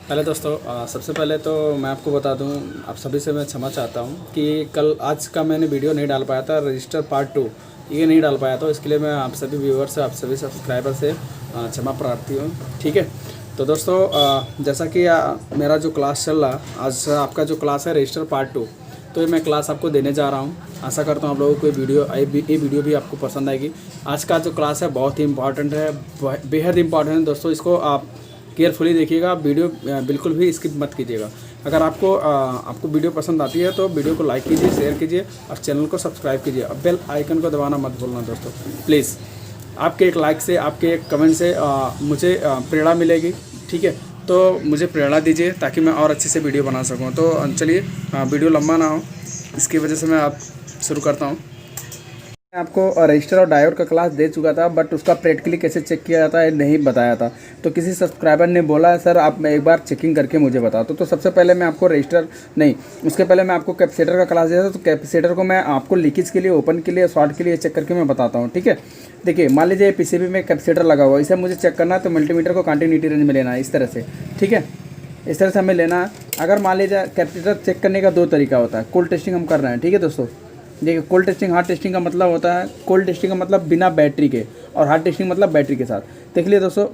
पहले दोस्तों सबसे पहले तो मैं आपको बता दूं, आप सभी से मैं क्षमा चाहता हूं कि कल आज का मैंने वीडियो नहीं डाल पाया था। रजिस्टर पार्ट 2 ये नहीं डाल पाया था, इसके लिए मैं आप सभी व्यूअर से, आप सभी सब्सक्राइबर से क्षमा प्रार्थी हूं। ठीक है। तो दोस्तों जैसा कि मेरा जो क्लास चल रहा, आज आपका जो क्लास है रजिस्टर पार्ट 2, तो ये मैं क्लास आपको देने जा रहा हूँ। आशा करता हूँ आप लोगों को ये वीडियो भी आपको पसंद आएगी। आज का जो क्लास है बहुत ही इंपॉर्टेंट है, बेहद इंपॉर्टेंट है दोस्तों। इसको आप केयरफुली देखिएगा, वीडियो बिल्कुल भी स्किप मत कीजिएगा। अगर आपको वीडियो पसंद आती है तो वीडियो को लाइक कीजिए, शेयर कीजिए और चैनल को सब्सक्राइब कीजिए। अब बेल आइकन को दबाना मत भूलना दोस्तों, प्लीज़। आपके एक लाइक से, आपके एक कमेंट से मुझे प्रेरणा मिलेगी। ठीक है, तो मुझे प्रेरणा दीजिए ताकि मैं और अच्छे से वीडियो बना सकूँ। तो चलिए, वीडियो लंबा ना हो, इसकी वजह से मैं आप शुरू करता हूँ। मैं आपको रजिस्टर और डायोड का क्लास दे चुका था, बट उसका प्रैक्टिकली कैसे चेक किया जाता है नहीं बताया था। तो किसी सब्सक्राइबर ने बोला सर आप एक बार चेकिंग करके मुझे बताओ। तो सबसे पहले मैं आपको रजिस्टर नहीं, उसके पहले मैं आपको कैपेसिटर का क्लास दिया था। तो कैपेसिटर को मैं आपको लीकेज के लिए, ओपन के लिए, शॉर्ट के लिए चेक करके मैं बताता हूँ। ठीक है, देखिए मान लीजिए पीसीबी में कैपेसिटर लगा हुआ है, इसे मुझे चेक करना है तो मल्टीमीटर को कंटिन्यूटी रेंज में लेना है इस तरह से। ठीक है, इस तरह से हमें लेना है। अगर मान लीजिए कैपेसिटर चेक करने का दो तरीका होता है। कोल्ड टेस्टिंग हम कर रहे हैं, ठीक है दोस्तों। देखिए कोल्ड टेस्टिंग, हार्ड टेस्टिंग का मतलब होता है, कोल्ड टेस्टिंग का मतलब बिना बैटरी के, और हार्ड टेस्टिंग मतलब बैटरी के साथ। देख लिए दोस्तों,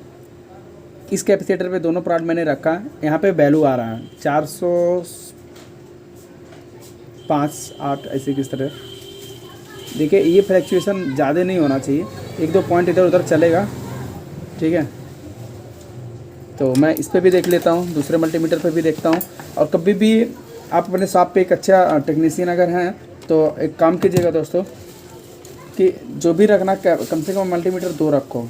इस कैपेसिटर पे दोनों प्लॉट मैंने रखा है। यहाँ पे वैल्यू आ रहा है 405.8 ऐसे किस तरह। देखिए ये फ्लैक्चुएशन ज़्यादा नहीं होना चाहिए, एक दो पॉइंट इधर उधर चलेगा। ठीक है, तो मैं इस पर भी देख लेता हूँ, दूसरे मल्टीमीटर पे भी देखता हूँ। और कभी भी आप अपने शॉप पे एक अच्छा टेक्नीशियन अगर हैं तो एक काम कीजिएगा दोस्तों कि जो भी रखना कम से कम मल्टीमीटर 2 रखो।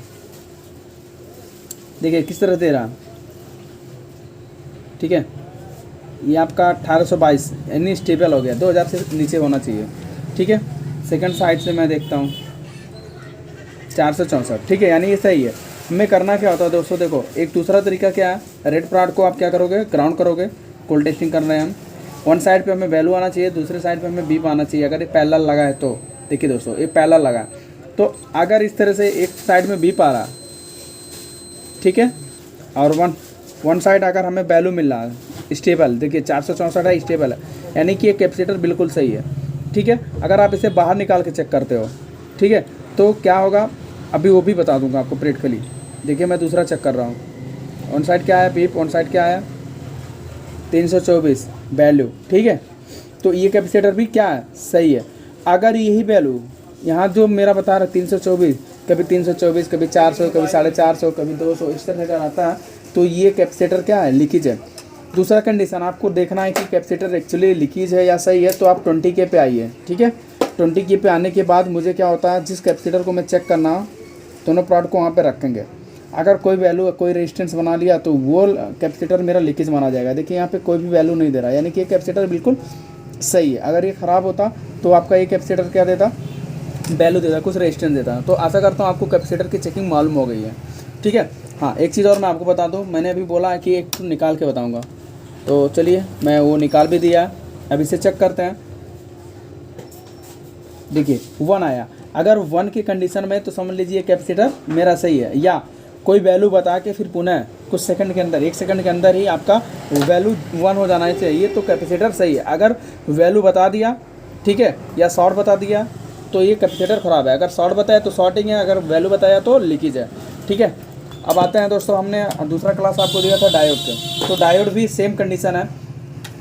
देखिए किस तरह दे रहा। ठीक है, ये आपका 1822 यानी स्टेबल हो गया, 2000 से नीचे होना चाहिए। ठीक है, सेकंड साइड से मैं देखता हूँ 464। ठीक है, यानी ये सही है। हमें करना क्या होता है दोस्तों, देखो एक दूसरा तरीका क्या है, रेड प्लॉट को आप क्या करोगे, ग्राउंड करोगे। कोल्ड टेस्टिंग कर रहे हैं हम, वन साइड पे हमें वैल्यू आना चाहिए, दूसरे साइड पे हमें बीप आना चाहिए। अगर ये पैरेलल लगा है तो देखिए दोस्तों, ये पैरेलल लगा तो अगर इस तरह से एक साइड में बीप आ रहा, ठीक है, और वन साइड अगर हमें वैल्यू मिल रहा है स्टेबल, देखिए 464 है, स्टेबल है, यानी कि ये कैपेसिटर बिल्कुल सही है। ठीक है, अगर आप इसे बाहर निकाल के चेक करते हो, ठीक है, तो क्या होगा अभी वो भी बता दूंगा आपको प्रैक्टिकली। देखिए मैं दूसरा चेक कर रहा हूँ, वन साइड क्या है बीप, वन साइड क्या है 324 वैल्यू। ठीक है, तो ये कैपेसिटर भी क्या है, सही है। अगर यही वैल्यू यहाँ जो मेरा बता रहा है 324, कभी 324, कभी 400, कभी 450, कभी 200, इस तरह का आता है, तो ये कैपेसिटर क्या है, लीकेज है। दूसरा कंडीशन आपको देखना है कि कैपेसिटर एक्चुअली लीकेज है या सही है, तो आप 20K पे आइए। ठीक है, 20K पे आने के बाद मुझे क्या होता है, जिस कैपेसिटर को मैं चेक करना दोनों प्लॉट को वहाँ पे रखेंगे। अगर कोई वैल्यू, कोई रेजिस्टेंस बना लिया तो वो कैपेसिटर मेरा लीकेज माना जाएगा। देखिए यहाँ पे कोई भी वैल्यू नहीं दे रहा, यानी कि ये कैपेसिटर बिल्कुल सही है। अगर ये ख़राब होता तो आपका ये कैपेसिटर क्या देता, वैल्यू देता, कुछ रेजिस्टेंस देता। तो आशा करता हूँ आपको कैपेसिटर की चेकिंग मालूम हो गई है। ठीक है, हाँ एक चीज़ और मैं आपको बता दूँ, मैंने अभी बोला है कि एक निकाल के बताऊँगा, तो चलिए मैं वो निकाल भी दिया। अब इसे चेक करते हैं। देखिए 1 आया, अगर 1 की कंडीशन में तो समझ लीजिए कैपेसिटर मेरा सही है। या कोई वैल्यू बता के फिर पुनः कुछ सेकंड के अंदर, 1 सेकंड के अंदर ही आपका वैल्यू 1 हो जाना चाहिए, तो कैपेसिटर सही है। अगर वैल्यू बता दिया, ठीक है, या शॉर्ट बता दिया तो ये कैपेसिटर ख़राब है। अगर शॉर्ट बताया तो शॉर्टिंग है, अगर वैल्यू बताया तो लीकेज है। ठीक है, अब आते हैं दोस्तों, हमने दूसरा क्लास आपको दिया था डायोड के, तो डायोड भी सेम कंडीशन है।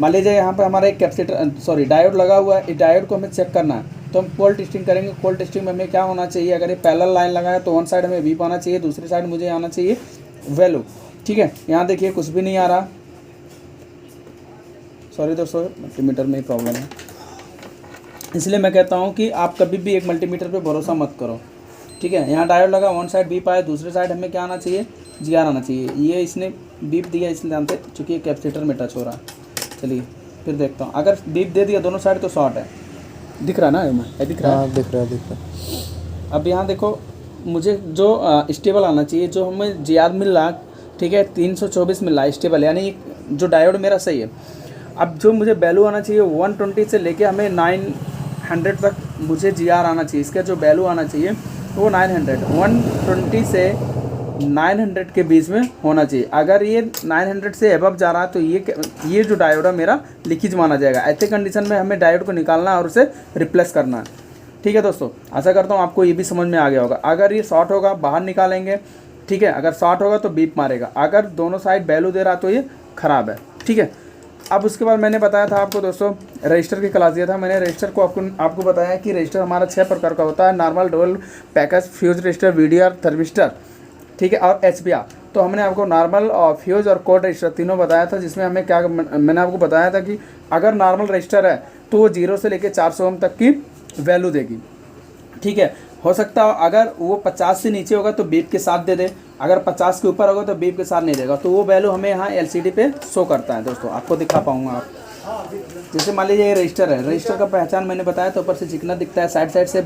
मान लीजिए यहाँ पर हमारा एक कैपेसिटर डायोड लगा हुआ है, इस डायोड को हमें चेक करना है, तो हम कोल्ड टेस्टिंग करेंगे। कोल्ड टेस्टिंग में हमें क्या होना चाहिए, अगर ये पैरेलल लाइन लगा है तो वन साइड हमें वीप आना चाहिए, दूसरी साइड मुझे आना चाहिए वैल्यू। ठीक है, यहाँ देखिए कुछ भी नहीं आ रहा, सॉरी दोस्तों मल्टीमीटर में ही प्रॉब्लम है, इसलिए मैं कहता हूँ कि आप कभी भी एक मल्टीमीटर पे भरोसा मत करो। ठीक है, यहाँ डायोड लगा, वन साइड बीप आया, दूसरी साइड हमें क्या आना चाहिए, GR आना चाहिए। ये इसने बीप दिया इसलिए जानते, चूँकि कैपेसिटर में टच हो रहा है। चलिए फिर देखता हूँ, अगर बीप दे दिया दोनों साइड तो शॉर्ट है। दिख रहा ना, दिख रहा है, हाँ दिख रहा है। अब यहाँ देखो मुझे जो स्टेबल आना चाहिए, जो हमें GR मिल रहा, ठीक है 324 मिल रहा है स्टेबल, यानी जो डायोड मेरा सही है। अब जो मुझे वैल्यू आना चाहिए 120 से लेके हमें 900 तक मुझे GR आना चाहिए, इसका जो वैल्यू आना चाहिए वो 900, 120 से 900 के बीच में होना चाहिए। अगर ये 900 से एबव जा रहा है तो ये जो डायोड है मेरा लीकेज माना जाएगा। ऐसे कंडीशन में हमें डायोड को निकालना है और उसे रिप्लेस करना है। ठीक है दोस्तों, आशा करता हूँ आपको ये भी समझ में आ गया होगा। अगर ये शॉर्ट होगा बाहर निकालेंगे, ठीक है, अगर शॉर्ट होगा तो बीप मारेगा, अगर दोनों साइड वैल्यू दे रहा तो ये ख़राब है। ठीक है, अब उसके बाद मैंने बताया था आपको दोस्तों, रजिस्टर की क्लास दिया था मैंने। रजिस्टर को आपको बताया कि रजिस्टर हमारा 6 प्रकार का होता है, normal, dual, package, fuse register, VDR, thermistor, ठीक है, और एचबीआर। तो हमने आपको नॉर्मल और फ्यूज और कोड रजिस्टर तीनों बताया था, जिसमें हमें क्या मैंने आपको बताया था कि अगर नॉर्मल रजिस्टर है तो वो 0 से लेकर 400 ओम तक की वैल्यू देगी। ठीक है, हो सकता है अगर वो 50 से नीचे होगा तो बीप के साथ दे दे, अगर 50 के ऊपर होगा तो बीप के साथ नहीं देगा। तो वो वैल्यू हमें यहाँ एलसीडी पे शो करता है दोस्तों, आपको दिखा पाऊंगा आप। जैसे मान लीजिए ये रजिस्टर है, रजिस्टर का पहचान मैंने बताया, तो ऊपर से चिकना दिखता है, साइड से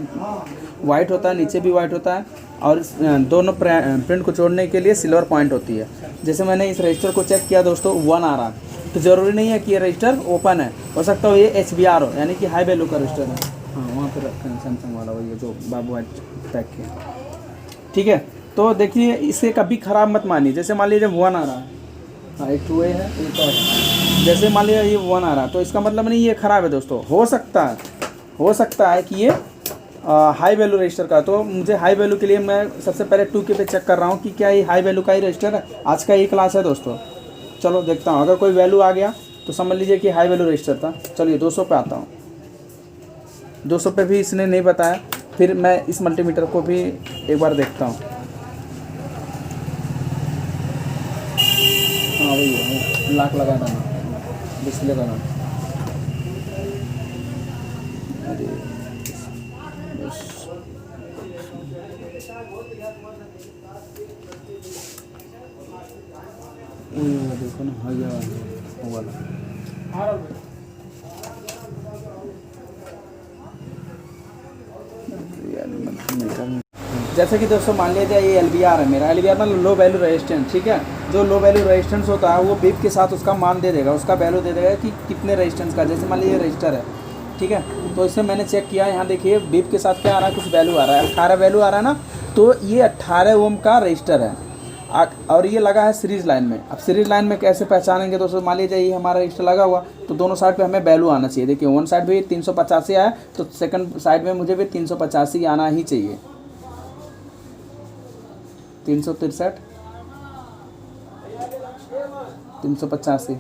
वाइट होता है, नीचे भी वाइट होता है, और दोनों प्रिंट को जोड़ने के लिए सिल्वर पॉइंट होती है। जैसे मैंने इस रजिस्टर को चेक किया दोस्तों, 1 आ रहा है, तो ज़रूरी नहीं है कि ये रजिस्टर ओपन है, हो सकता है ये HBR हो, यानी कि हाई वैल्यू का रजिस्टर है। हाँ, वहाँ पर रखें सैमसंग वाला, वही है जो बाबू वाइट पैक किया। ठीक है, तो देखिए इसे कभी ख़राब मत मानिए। जैसे मान लीजिए 1 आ रहा है, हाँ एक 2A है, एक और है। जैसे मान लीजिए ये 1 आ रहा है तो इसका मतलब नहीं ये ख़राब है दोस्तों, हो सकता है कि ये हाई वैल्यू रजिस्टर का। तो मुझे हाई वैल्यू के लिए मैं सबसे पहले 2K पे चेक कर रहा हूँ कि क्या ये हाई वैल्यू का ही रजिस्टर है। आज का ये क्लास है दोस्तों, चलो देखता हूँ। अगर कोई वैल्यू आ गया तो समझ लीजिए कि हाई वैल्यू रजिस्टर था। चलिए 200 पे आता हूँ, 200 पे भी इसने नहीं बताया। फिर मैं इस मल्टीमीटर को भी एक बार देखता हूँ। हाँ वही है, लाख लगा था डिस्प्ले का नाम। अरे देखो ना, हो गया जैसे कि दोस्तों मान लीजिए ये LVR है मेरा, LVR मतलब लो वैल्यू रेजिस्टेंस। ठीक है, जो लो वैल्यू रेजिस्टेंस होता है वो बीप के साथ उसका मान दे देगा, उसका वैल्यू दे देगा कि कितने रेजिस्टेंस का। जैसे मान लीजिए रजिस्टर है, ठीक है, तो इसमें मैंने चेक किया, यहाँ देखिए बीप के साथ क्या आ रहा है, कुछ वैल्यू आ रहा है, 18 वैल्यू आ रहा है ना, तो ये 18 ओम का रजिस्टर है और ये लगा है सीरीज लाइन में। अब सीरीज लाइन में कैसे पहचानेंगे दोस्तों, मान लीजिए ये हमारा रजिस्टर लगा हुआ, तो दोनों साइड पे हमें वैल्यू आना चाहिए। देखिए वन साइड भी 385 आया, तो सेकंड साइड में मुझे भी 385 आना ही चाहिए। 363, 385,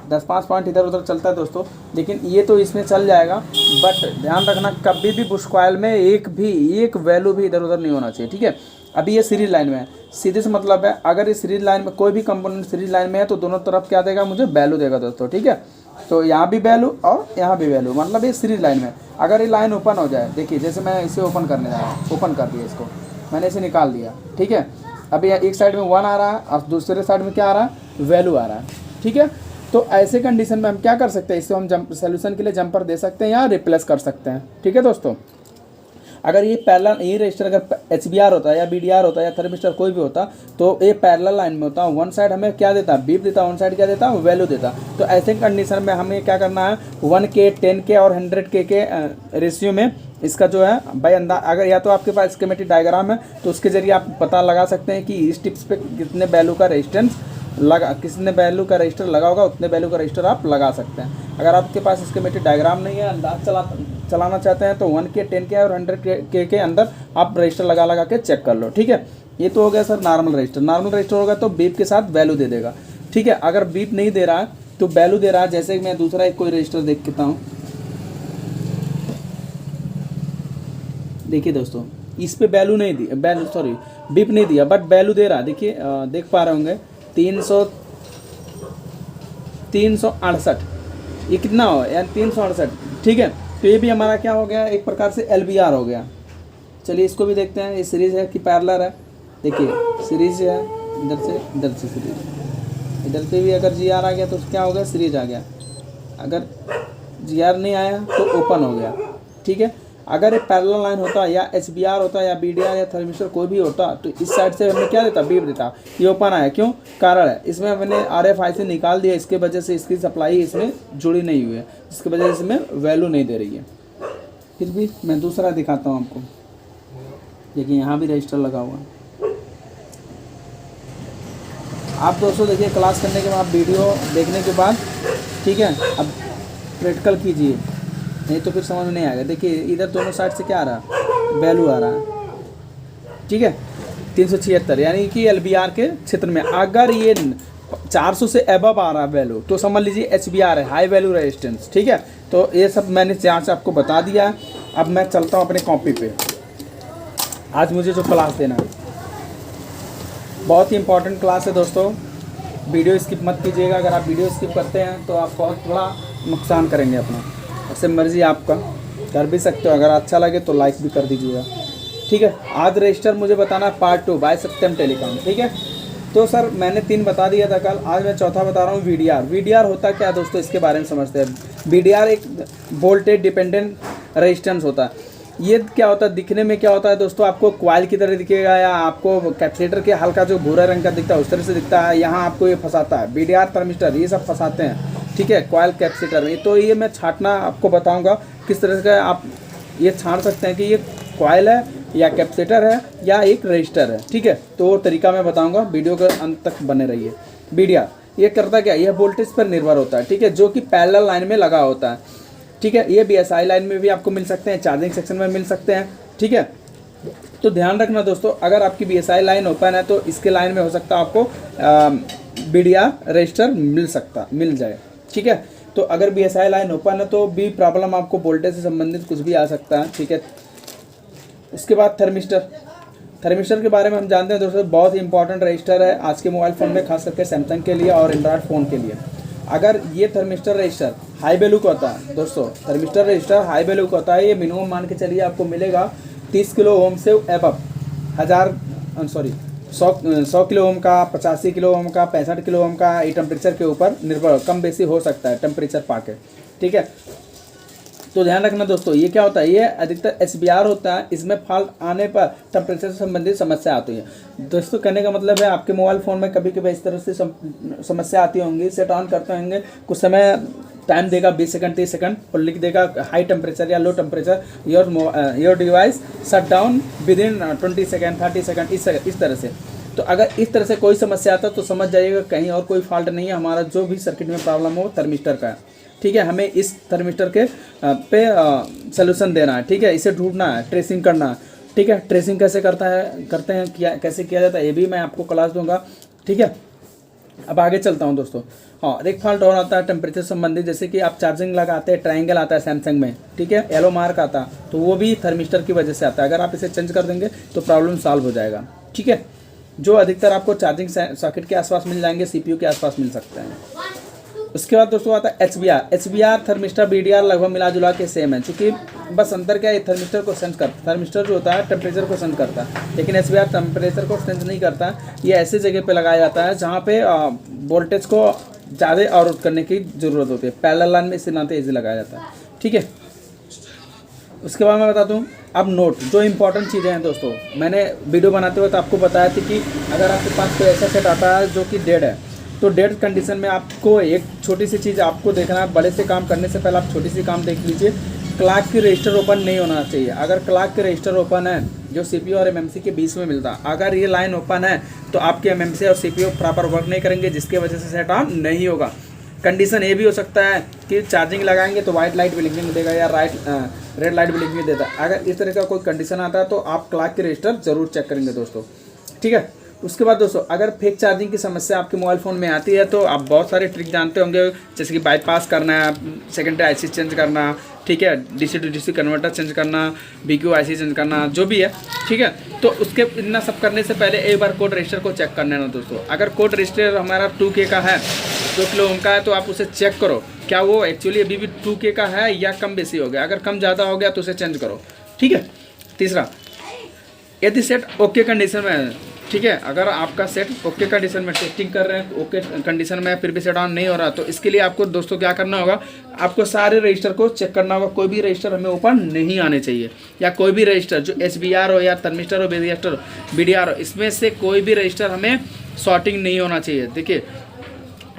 10-5 पॉइंट इधर उधर चलता है दोस्तों, लेकिन ये तो इसमें चल जाएगा। बट ध्यान रखना कभी भी बुश कॉइल में एक वैल्यू भी इधर उधर नहीं होना चाहिए। ठीक है, अभी ये सीरीज लाइन में है, सीधे से मतलब है अगर ये सीरीज लाइन में कोई भी कंपोनेंट सीरीज लाइन में है तो दोनों तरफ क्या देगा, मुझे वैल्यू देगा दोस्तों। ठीक है, तो यहाँ भी वैल्यू और यहाँ भी वैल्यू, मतलब ये सीरीज लाइन में। अगर ये लाइन ओपन हो जाए, देखिए जैसे मैं इसे ओपन करने जा रहा हूँ, ओपन कर दिया इसको, मैंने इसे निकाल दिया। ठीक है, अभी एक साइड में 1 आ रहा है और दूसरे साइड में क्या आ रहा है, वैल्यू आ रहा है। ठीक है, तो ऐसे कंडीशन में हम क्या कर सकते हैं, इससे हम सोल्यूशन के लिए जंपर दे सकते हैं या रिप्लेस कर सकते हैं। ठीक है दोस्तों, अगर ये पैरेलल, ये रजिस्टर अगर HBR होता है या BDR होता है या थर्मिस्टर कोई भी होता, तो ये पैरेलल लाइन में होता, वन साइड हमें क्या देता, बीप देता, वन साइड क्या देता, वैल्यू देता। तो ऐसे कंडीशन में हमें क्या करना है, 1K, 10K और 100K के रेशियो में इसका जो है भाई अंदाज, अगर या तो आपके पास स्कीमेटिक डायग्राम है तो उसके जरिए आप पता लगा सकते हैं कि इस टिप्स पे कितने वैल्यू का रेजिस्टेंस लगा, कितने वैल्यू का रजिस्टर लगा होगा, उतने वैल्यू का रजिस्टर आप लगा सकते हैं। अगर आपके पास स्कीमेटिक डायग्राम नहीं है, अंदाज चलाना चाहते हैं, तो 1K, 10K और 100K के अंदर आप रजिस्टर लगा के चेक कर लो। ठीक है, ये तो हो गया sir normal register. Normal register होगा तो बीप के साथ वैल्यू दे देगा। ठीक है, अगर बीप नहीं दे रहा है तो वैल्यू दे रहा है। जैसे मैं दूसरा एक कोई रजिस्टर देख लेता हूँ, देखिए दोस्तों इस पे वैल्यू नहीं दी, बीप नहीं दिया, बट वैल्यू दे रहा। देखिए देख पा रहे होंगे 368, ये कितना हो यार 368। ठीक है, तो ये भी हमारा क्या हो गया, एक प्रकार से LVR हो गया। चलिए इसको भी देखते हैं, ये सीरीज है कि पैरेलल है। देखिए सीरीज है, इधर से सीरीज, इधर से भी अगर GR आ गया तो क्या हो गया, सीरीज आ गया। अगर GR नहीं आया तो ओपन हो गया। ठीक है, अगर ये पैरेलल लाइन होता या HBR होता या BDR या थर्मिस्टर कोई भी होता तो इस साइड से हमें क्या देता, बीप देता। ये ओपन आया, क्यों, कारण है इसमें मैंने RFIC निकाल दिया, इसके वजह से इसकी सप्लाई इसमें जुड़ी नहीं हुई है, इसकी वजह से इसमें वैल्यू नहीं दे रही है। फिर भी मैं दूसरा दिखाता हूँ आपको। देखिए यहाँ भी रजिस्टर लगा हुआ है। आप दोस्तों देखिए क्लास करने के बाद वीडियो देखने के बाद ठीक है, अब प्रैक्टिकल कीजिए, नहीं तो फिर समझ में नहीं आएगा। देखिए इधर दोनों साइड से क्या आ रहा है, वैल्यू आ रहा है, ठीक है 376 यानी कि LBR के क्षेत्र में। अगर ये 400 से एबव आ रहा है वैल्यू तो समझ लीजिए HBR है, हाई वैल्यू रेजिस्टेंस, ठीक है। तो ये सब मैंने यहाँ से आपको बता दिया है। अब मैं चलता हूँ अपने कॉपी पे। आज मुझे जो क्लास देना है बहुत ही इंपॉर्टेंट क्लास है दोस्तों, वीडियो स्किप मत कीजिएगा। अगर आप वीडियो स्किप करते हैं तो आप बहुत बड़ा नुकसान करेंगे अपना। ऐसे मर्जी आपका, कर भी सकते हो, अगर अच्छा लगे तो लाइक भी कर दीजिएगा, ठीक है। आज रजिस्टर मुझे बताना है पार्ट 2 बाय सत्यम टेलीकॉम, ठीक है। तो सर मैंने 3 बता दिया था कल, आज मैं चौथा बता रहा हूँ VDR। VDR होता क्या है दोस्तों, इसके बारे में समझते हैं। VDR एक वोल्टेज डिपेंडेंट रेजिस्टेंस होता है। ये क्या होता है, दिखने में क्या होता है दोस्तों, आपको कॉइल की तरह दिखेगा या आपको कैपेसिटर के हल्का जो भूरा रंग का दिखता है उस तरह से दिखता है। यहाँ आपको ये फंसाता है, VDR थर्मिस्टर ये सब फंसाते हैं, ठीक है, कॉइल कैपेसिटर में। तो ये मैं छाँटना आपको बताऊँगा किस तरह से आप ये छाँट सकते हैं कि ये कॉइल है या कैपेसिटर है या एक रजिस्टर है, ठीक है। तो वो तरीका मैं बताऊँगा, वीडियो के अंत तक बने रहिए। VDR ये करता क्या, यह वोल्टेज पर निर्भर होता है, ठीक है, जो कि पैरेलल लाइन में लगा होता है, ठीक है। ये BSI लाइन में भी आपको मिल सकते हैं, चार्जिंग सेक्शन में मिल सकते हैं, ठीक है। तो ध्यान रखना दोस्तों, अगर आपकी BSI लाइन ओपन है तो इसके लाइन में हो सकता है आपको VDR रजिस्टर मिल जाए, ठीक है। तो अगर BSI लाइन ओपन है तो भी प्रॉब्लम आपको वोल्टेज से संबंधित कुछ भी आ सकता है, ठीक है। उसके बाद थर्मिस्टर के बारे में हम जानते हैं दोस्तों, बहुत ही इंपॉर्टेंट रजिस्टर है आज के मोबाइल फ़ोन में, खास करके सैमसंग के लिए और एंड्रॉयड फ़ोन के लिए। अगर ये थर्मिस्टर रजिस्टर हाई वैल्यू का होता है दोस्तों, थर्मिस्टर रजिस्टर हाई वैल्यू का होता है, ये मिनिमम मान के चलिए आपको मिलेगा 30 किलो ओम से एबव, 100 किलो ओम का, 85 किलो ओम का, 65 किलो ओम का, ये टेम्परेचर के ऊपर निर्भर, कम बेसी हो सकता है टेम्परेचर पाके, ठीक है। तो ध्यान रखना दोस्तों, ये क्या होता है, ये अधिकतर HBR होता है। इसमें फॉल्ट आने पर टेम्परेचर से संबंधित समस्या आती है दोस्तों। कहने का मतलब है आपके मोबाइल फ़ोन में कभी कभी इस तरह से समस्या आती होंगी, सेट ऑन करते होंगे, कुछ समय टाइम देगा 20 सेकंड 30 सेकंड और लिख देगा हाई टेम्परेचर या low temperature, your device shut down with in 20 second 30 second, इस तरह से। तो अगर इस तरह से कोई समस्या आता है तो समझ जाइएगा कहीं और कोई फॉल्ट नहीं है, हमारा जो भी सर्किट में प्रॉब्लम हो थर्मिस्टर का है, ठीक है। हमें इस थर्मिस्टर के पे सलूशन देना है, ठीक है, इसे ढूंढना है, ट्रेसिंग करना है, ठीक है। ट्रेसिंग कैसे करते हैं कैसे किया जाता है ये भी मैं आपको क्लास दूंगा, ठीक है। अब आगे चलता हूं दोस्तों। हाँ, एक फॉल्ट और आता है टेम्परेचर संबंधित, जैसे कि आप चार्जिंग लगाते हैं, ट्रायंगल आता है सैमसंग में, ठीक है, येलो मार्क आता, तो वो भी थर्मिस्टर की वजह से आता है। अगर आप इसे चेंज कर देंगे तो प्रॉब्लम सॉल्व हो जाएगा, ठीक है। जो अधिकतर आपको चार्जिंग सॉकेट के आसपास मिल जाएंगे, CPU के आसपास मिल सकते हैं। उसके बाद दोस्तों आता है HBR थर्मिस्टर VDR लगभग मिला जुला के सेम है, क्योंकि बस अंतर क्या है, थर्मिस्टर को सेंस करता है। थर्मिस्टर जो होता है टेम्परेचर को सेंस करता है, लेकिन HBR टेम्परेचर को सेंस नहीं करता। ये ऐसी जगह पे लगाया जाता है जहाँ पे वोल्टेज को ज़्यादा अवरुद्ध करने की ज़रूरत होती है। पैरेलल लाइन में इसी नाते इजी लगाया जाता है, ठीक है। उसके बाद मैं बता दूं, अब नोट जो इंपॉर्टेंट चीज़ें हैं दोस्तों, मैंने वीडियो बनाते वक्त आपको बताया था कि अगर आपके पास कोई ऐसा सेट आता है जो कि डेड है, तो डेड कंडीशन में आपको एक छोटी सी चीज़ आपको देखना है। बड़े से काम करने से पहले आप छोटी सी काम देख लीजिए, क्लॉक की रजिस्टर ओपन नहीं होना चाहिए। अगर क्लॉक की रजिस्टर ओपन है, जो CPU और MMC के बीच में मिलता है, अगर ये लाइन ओपन है तो आपके MMC और CPU प्रॉपर वर्क नहीं करेंगे, जिसकी वजह से सेट ऑन नहीं होगा। कंडीशन ये भी हो सकता है कि चार्जिंग लगाएंगे तो वाइट लाइट ब्लिंकिंग देगा या रेड लाइट ब्लिंकिंग देता है। अगर इस तरह का कोई कंडीशन आता है तो आप क्लॉक की रजिस्टर जरूर चेक करेंगे दोस्तों, ठीक है। उसके बाद दोस्तों, अगर फेक चार्जिंग की समस्या आपके मोबाइल फ़ोन में आती है तो आप बहुत सारे ट्रिक जानते होंगे, जैसे कि बाईपास करना है, सेकेंडरी IC चेंज करना, ठीक है, DC to DC converter change करना, BQ IC चेंज करना, जो भी है, ठीक है। तो उसके इतना सब करने से पहले एक बार कोड रजिस्टर को चेक करना है ना दोस्तों। अगर कोड रजिस्टर हमारा 2K का है, 2 किलो ओम का है, तो आप उसे चेक करो क्या वो एक्चुअली अभी भी 2K का है या कम बेसी हो गया। अगर कम ज़्यादा हो गया तो उसे चेंज करो, ठीक है। तीसरा, यदि सेट ओके कंडीशन में है, ठीक है, अगर आपका सेट ओके कंडीशन में टेस्टिंग कर रहे हैं तो ओके कंडीशन में फिर भी सेट ऑन नहीं हो रहा, तो इसके लिए आपको दोस्तों क्या करना होगा, आपको सारे रजिस्टर को चेक करना होगा। कोई भी रजिस्टर हमें ओपन नहीं आने चाहिए, या कोई भी रजिस्टर जो HBR हो या थर्मिस्टर हो, VDR हो, इसमें से कोई भी रजिस्टर हमें शॉर्टिंग नहीं होना चाहिए। देखिए,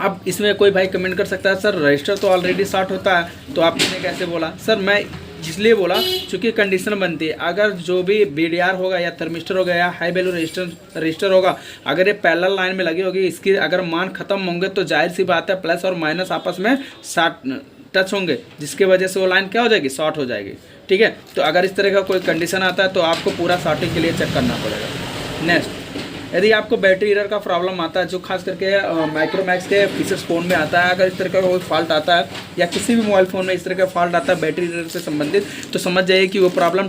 अब इसमें कोई भाई कमेंट कर सकता है, सर रजिस्टर तो ऑलरेडी शॉर्ट होता है तो आपने कैसे बोला। सर मैं इसलिए बोला क्योंकि कंडीशन बनती है, अगर जो भी BDR होगा या थर्मिस्टर होगा या हाई वैल्यू रजिस्टर होगा, अगर ये पैरेलल लाइन में लगी होगी, इसकी अगर मान खत्म होंगे तो जाहिर सी बात है प्लस और माइनस आपस में टच होंगे, जिसकी वजह से वो लाइन क्या हो जाएगी, शॉर्ट हो जाएगी। ठीक है, तो अगर इस तरह का कोई कंडीशन आता है तो आपको पूरा शॉर्टिंग के लिए चेक करना पड़ेगा। नेक्स्ट, यदि आपको बैटरी एरर का प्रॉब्लम आता है, जो खास करके माइक्रोमैक्स के फीचर्स फ़ोन में आता है, अगर इस तरह का कोई फॉल्ट आता है या किसी भी मोबाइल फ़ोन में इस तरह का फॉल्ट आता है बैटरी एरर से संबंधित, तो समझ जाइए कि वो प्रॉब्लम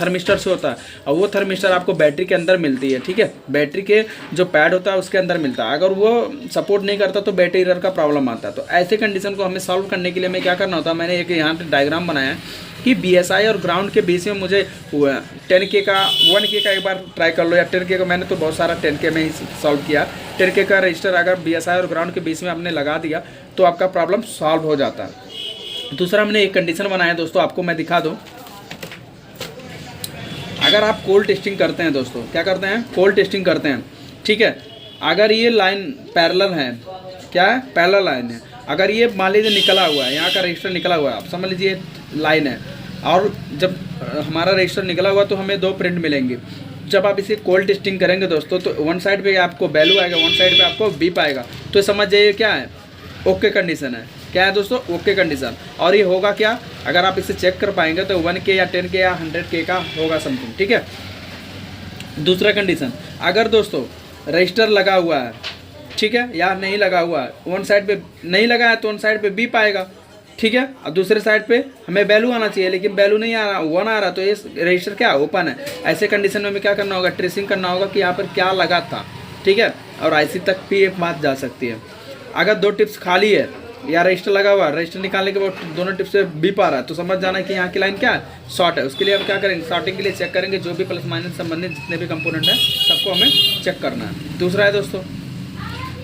थर्मिस्टर से होता है, और वो थर्मिस्टर आपको बैटरी के अंदर मिलती है। ठीक है, बैटरी के जो पैड होता है उसके अंदर मिलता है, अगर वो सपोर्ट नहीं करता तो बैटरी एरर का प्रॉब्लम आता है। तो ऐसे कंडीशन को हमें सॉल्व करने के लिए हमें क्या करना होता है, मैंने एक यहाँ पर डायग्राम बनाया है कि BSI और ग्राउंड के बीच में मुझे 10K का 1K का एक बार ट्राई कर लो, या 10K का मैंने तो बहुत सारा 10K में ही सॉल्व किया। 10K का रजिस्टर अगर BSI और ग्राउंड के बीच में आपने लगा दिया तो आपका प्रॉब्लम सॉल्व हो जाता है। दूसरा हमने एक कंडीशन बनाया दोस्तों, आपको मैं दिखा दूँ। अगर आप कोल्ड टेस्टिंग करते हैं दोस्तों, क्या करते हैं, कोल्ड टेस्टिंग करते हैं। ठीक है, अगर ये लाइन पैरेलल है, क्या है, पैरेलल लाइन है, अगर ये मान लीजिए निकला हुआ है, यहाँ का रजिस्टर निकला हुआ है, आप समझ लीजिए लाइन है, और जब हमारा रजिस्टर निकला हुआ तो हमें दो प्रिंट मिलेंगे। जब आप इसे कोल्ड टेस्टिंग करेंगे दोस्तों तो वन साइड पे आपको वैल्यू आएगा, वन साइड पे आपको बीप आएगा, तो समझ जाइए क्या है, ओके कंडीशन है। क्या है दोस्तों, ओके कंडीशन। और ये होगा क्या, अगर आप इसे चेक कर पाएंगे तो 1K या 10K या 100K का होगा समथिंग। ठीक है, दूसरा कंडीशन, अगर दोस्तों रजिस्टर लगा हुआ है, ठीक है, या नहीं लगा हुआ है, वन साइड पे नहीं लगा है तो वन साइड पे बीप आएगा। ठीक है, और दूसरे साइड पे हमें वैल्यू आना चाहिए, लेकिन वैल्यू नहीं आ रहा, 1 आ रहा, तो ये रजिस्टर क्या ओपन है। ऐसे कंडीशन में हमें क्या करना होगा, ट्रेसिंग करना होगा कि यहाँ पर क्या लगा था। ठीक है, और IC तक भी एक बात जा सकती है। अगर दो टिप्स खाली है या रजिस्टर लगा हुआ है, रजिस्टर निकालने के बाद दोनों टिप्स से बीप आ रहा है, तो समझ जाना कि यहाँ की लाइन क्या है, शॉर्ट है। उसके लिए हम क्या करेंगे, शॉर्टिंग के लिए चेक करेंगे, जो भी प्लस माइनस संबंधित जितने भी कंपोनेंट हैं सबको हमें चेक करना है। दूसरा है दोस्तों,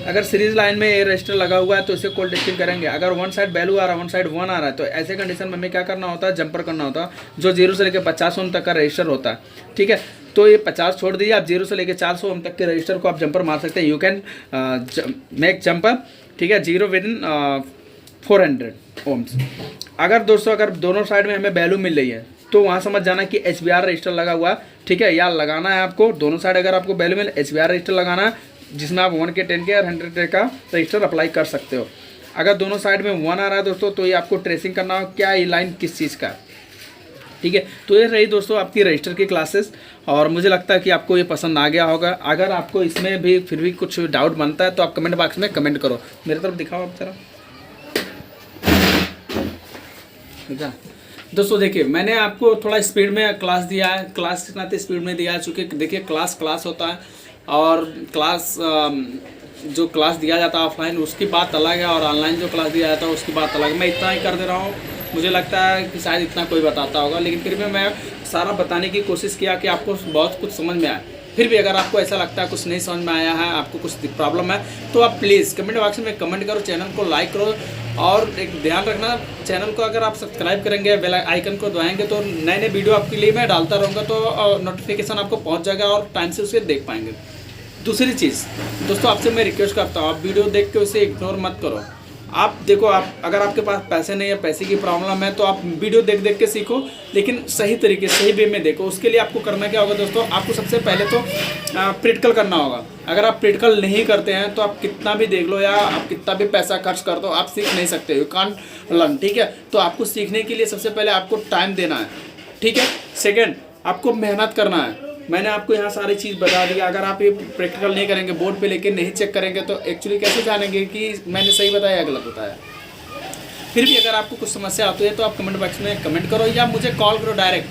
अगर सीरीज लाइन में ये रजिस्टर लगा हुआ है तो इसे कोल्ड टेस्टिंग करेंगे। अगर वन साइड वैल्यू आ रहा है, वन साइड 1 आ रहा है, तो ऐसे कंडीशन में हमें क्या करना होता है, जंपर करना होता है, जो 0 से लेकर 50 ओम तक का रजिस्टर होता है। ठीक है, तो ये 50 छोड़ दीजिए, आप 0 से लेकर 400 ओम तक के रजिस्टर को आप जंपर मार सकते हैं। यू कैन मेक जंपर, ठीक है, 0 विदिन 400 ओम्स। अगर दोस्तों अगर दोनों साइड में हमें वैल्यू मिल रही है तो वहाँ समझ जाना कि HBR रजिस्टर लगा हुआ है। ठीक है, या लगाना है आपको दोनों साइड, अगर आपको वैल्यू मिले HBR रजिस्टर लगाना है, जिसमें आप 1K 10K और 100K का रजिस्टर अप्लाई कर सकते हो। अगर दोनों साइड में 1 आ रहा है दोस्तों तो ये आपको ट्रेसिंग करना हो क्या ये लाइन किस चीज़ का है। ठीक है, तो ये रही दोस्तों आपकी रजिस्टर की क्लासेस, और मुझे लगता है कि आपको ये पसंद आ गया होगा। अगर आपको इसमें भी फिर भी कुछ डाउट बनता है तो आप कमेंट बॉक्स में कमेंट करो। मेरे तरफ दिखाओ आप जरा। ठीक है दोस्तों, देखिए मैंने आपको थोड़ा स्पीड में क्लास दिया है, क्लास इतना स्पीड में दिया है चूँकि देखिए क्लास होता है, और क्लास जो क्लास दिया जाता है ऑफलाइन उसकी बात अलग है, और ऑनलाइन जो क्लास दिया जाता है उसकी बात अलग है। मैं इतना ही कर दे रहा हूँ, मुझे लगता है कि शायद इतना कोई बताता होगा, लेकिन फिर भी मैं सारा बताने की कोशिश किया कि आपको बहुत कुछ समझ में आए। फिर भी अगर आपको ऐसा लगता है कुछ नहीं समझ में आया है, आपको कुछ प्रॉब्लम है, तो आप प्लीज़ कमेंट बॉक्स में कमेंट करो, चैनल को लाइक करो, और एक ध्यान रखना चैनल को अगर आप सब्सक्राइब करेंगे, बेल आइकन को दबाएंगे तो नए नए वीडियो आपके लिए मैं डालता रहूँगा, तो नोटिफिकेशन आपको पहुँच जाएगा और टाइम से उसे देख पाएंगे। दूसरी चीज़ दोस्तों, आपसे मैं रिक्वेस्ट करता हूँ, आप वीडियो देख के उसे इग्नोर मत करो। आप देखो, आप अगर आपके पास पैसे नहीं है, पैसे की प्रॉब्लम है, तो आप वीडियो देख के सीखो, लेकिन सही तरीके सही वे में देखो। उसके लिए आपको करना क्या होगा दोस्तों, आपको सबसे पहले तो प्रैक्टिकल करना होगा। अगर आप प्रैक्टिकल नहीं करते हैं तो आप कितना भी देख लो या आप कितना भी पैसा खर्च कर दो, आप सीख नहीं सकते, यू कांट लर्न। ठीक है, तो आपको सीखने के लिए सबसे पहले आपको टाइम देना है। ठीक है, सेकेंड आपको मेहनत करना है। मैंने आपको यहाँ सारी चीज़ बता दी। अगर आप ये प्रैक्टिकल नहीं करेंगे, बोर्ड पे लेके नहीं चेक करेंगे, तो एक्चुअली कैसे जानेंगे कि मैंने सही बताया या गलत बताया। फिर भी अगर आपको कुछ समस्या आती है तो आप कमेंट बॉक्स में कमेंट करो या मुझे कॉल करो डायरेक्ट,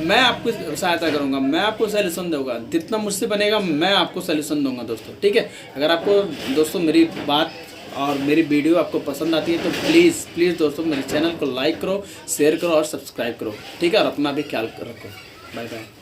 मैं आपको सहायता करूँगा, मैं आपको सोल्यूशन दूँगा, जितना मुझसे बनेगा मैं आपको सोल्यूशन दूँगा दोस्तों। ठीक है, अगर आपको दोस्तों मेरी बात और मेरी वीडियो आपको पसंद आती है तो प्लीज़ दोस्तों मेरे चैनल को लाइक करो, शेयर करो और सब्सक्राइब करो। ठीक है, और अपना भी ख्याल रखो। Bye bye.